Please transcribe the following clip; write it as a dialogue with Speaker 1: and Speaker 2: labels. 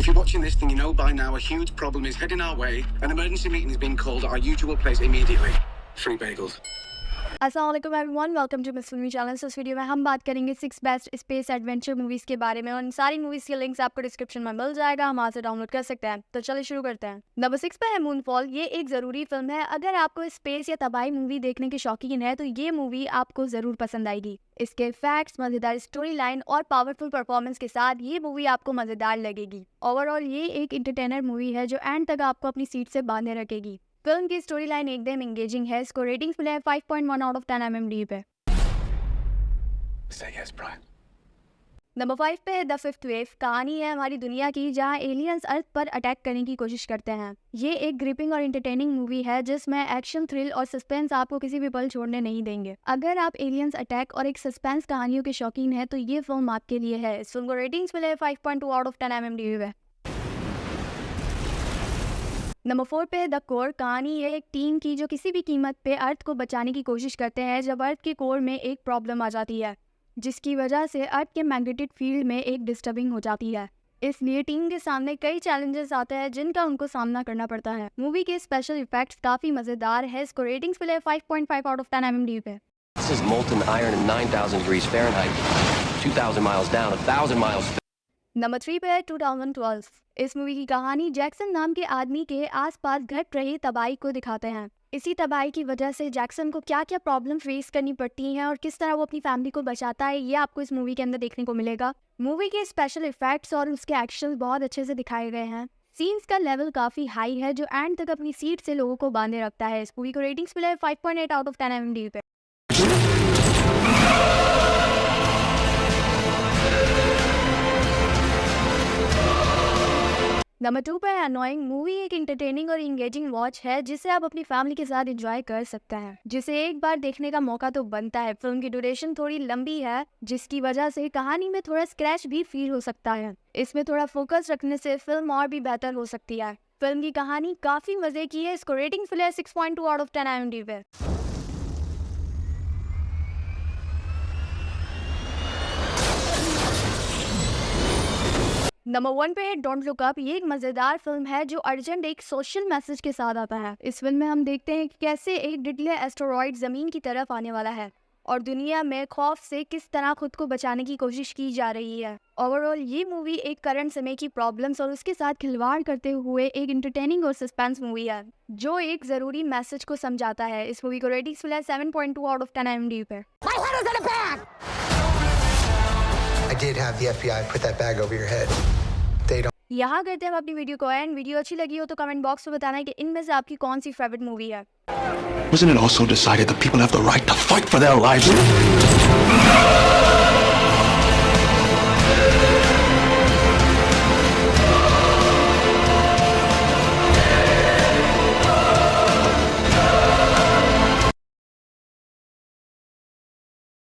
Speaker 1: If you're watching this, then you know by now a huge problem is heading our way. An emergency meeting is being called at our usual place immediately. Free bagels.
Speaker 2: अस्सलाम वालेकुम everyone, welcome to miss फिल्मी channel. इस video में हम बात करेंगे 6 best space adventure movies के बारे में और इन सारी मूवीज़ के लिंक्स आपको डिस्क्रिप्शन में मिल जाएगा, हम वहाँ से डाउनलोड कर सकते हैं। तो चलिए शुरू करते हैं। नंबर 6 पे है मूनफॉल। ये एक ज़रूरी फिल्म है। अगर आपको स्पेस या तबाही मूवी देखने के शौकीन है तो ये मूवी आपको ज़रूर पसंद आएगी। इसके फैक्ट्स, मज़ेदार स्टोरी लाइन और पावरफुल परफॉर्मेंस के साथ ये मूवी आपको मज़ेदार लगेगी। ओवरऑल ये एक इंटरटेनर मूवी है जो एंड तक आपको अपनी सीट से बांधे रखेगी। फिल्म की स्टोरी लाइन एकदम एंगेजिंग है। इसको रेटिंग्स मिले हैं 5.1 आउट ऑफ 10 IMDb पे।
Speaker 1: Say yes, Brian.
Speaker 2: नंबर 5 पे है द फिफ्थ वेव। कहानी है हमारी दुनिया की जहां एलियंस अर्थ पर अटैक करने की कोशिश करते हैं। ये एक ग्रिपिंग और एंटरटेनिंग मूवी है जिसमें एक्शन, थ्रिल और सस्पेंस आपको किसी भी पल छोड़ने नहीं देंगे। अगर आप एलियंस अटैक और एक सस्पेंस कहानियों के शौकीन हैं तो ये फिल्म आपके लिए है। इस फिल्म को रेटिंग्स मिले 5.2 आउट ऑफ 10 IMDb पे। नंबर 4 पे है द कोर। कहानी है एक टीम की जो किसी भी कीमत पे अर्थ को बचाने की कोशिश करते हैं जब अर्थ के कोर में एक प्रॉब्लम आ जाती है जिसकी वजह से अर्थ के मैग्नेटिक फील्ड में एक डिस्टर्बिंग हो जाती है। इसलिए टीम के सामने कई चैलेंजेस आते हैं जिनका उनको सामना करना पड़ता है। मूवी के स्पेशल इफेक्ट्स काफी मजेदार है। इसको रेटिंग्स मिले 5.5 आउट ऑफ 10 IMDb पे।
Speaker 3: This is molten iron at 9,000 degrees Fahrenheit, 2,000 miles down, 1,000 miles.
Speaker 2: Number 3 पे है 2012। इस मूवी की कहानी जैक्सन नाम के आदमी के आसपास घट रही तबाही को दिखाते हैं। इसी तबाही की वजह से जैक्सन को क्या क्या प्रॉब्लम फेस करनी पड़ती हैं और किस तरह वो अपनी फैमिली को बचाता है, ये आपको इस मूवी के अंदर देखने को मिलेगा। मूवी के स्पेशल इफेक्ट्स और उसके एक्शन बहुत अच्छे से दिखाए गए हैं। सीन्स का लेवल काफी हाई है जो एंड तक अपनी सीट से लोगों को बांधे रखता है। इस मूवी को रेटिंग्स मिले 5.8 आउट ऑफ 10 IMDb पे। नंबर 2 पे है अनोइंग। मूवी एक इंटरटेनिंग और इंगेजिंग वॉच है जिसे आप अपनी फैमिली के साथ एंजॉय कर सकते हैं, जिसे एक बार देखने का मौका तो बनता है। फिल्म की ड्यूरेशन थोड़ी लंबी है जिसकी वजह से कहानी में थोड़ा स्क्रैच भी फील हो सकता है। इसमें थोड़ा फोकस रखने से फिल्म और भी बेहतर हो सकती है। फिल्म की कहानी काफी मजे की है। इसको रेटिंग मिला है 6.2 आउट ऑफ 10 IMDb पे। नंबर 1 पे है डोंट लुक अप। ये एक मजेदार फिल्म है जो अर्जेंट एक सोशल मैसेज के साथ आता है। इस फिल्म में हम देखते हैं कि कैसे एक डिडली एस्टेरॉयड जमीन की तरफ आने वाला है और दुनिया में खौफ से किस तरह खुद को बचाने की कोशिश की जा रही है। ओवरऑल ये मूवी एक करंट समय की प्रॉब्लम्स और उसके साथ खिलवाड़ करते हुए एक एंटरटेनिंग और सस्पेंस मूवी है जो एक जरूरी मैसेज को समझाता है। इस मूवी को रेटिंग्स मिला है 7.2 आउट ऑफ 10 IMDb पे।
Speaker 4: I did have the FBI put that bag over your head. They don't.
Speaker 2: यहाँ करते हैं हम अपनी वीडियो को एंड। वीडियो अच्छी लगी हो तो कमेंट बॉक्स में बताना कि इनमें से आपकी कौन सी फेवरेट मूवी है।
Speaker 5: Wasn't it also decided that people have the right to fight for their lives?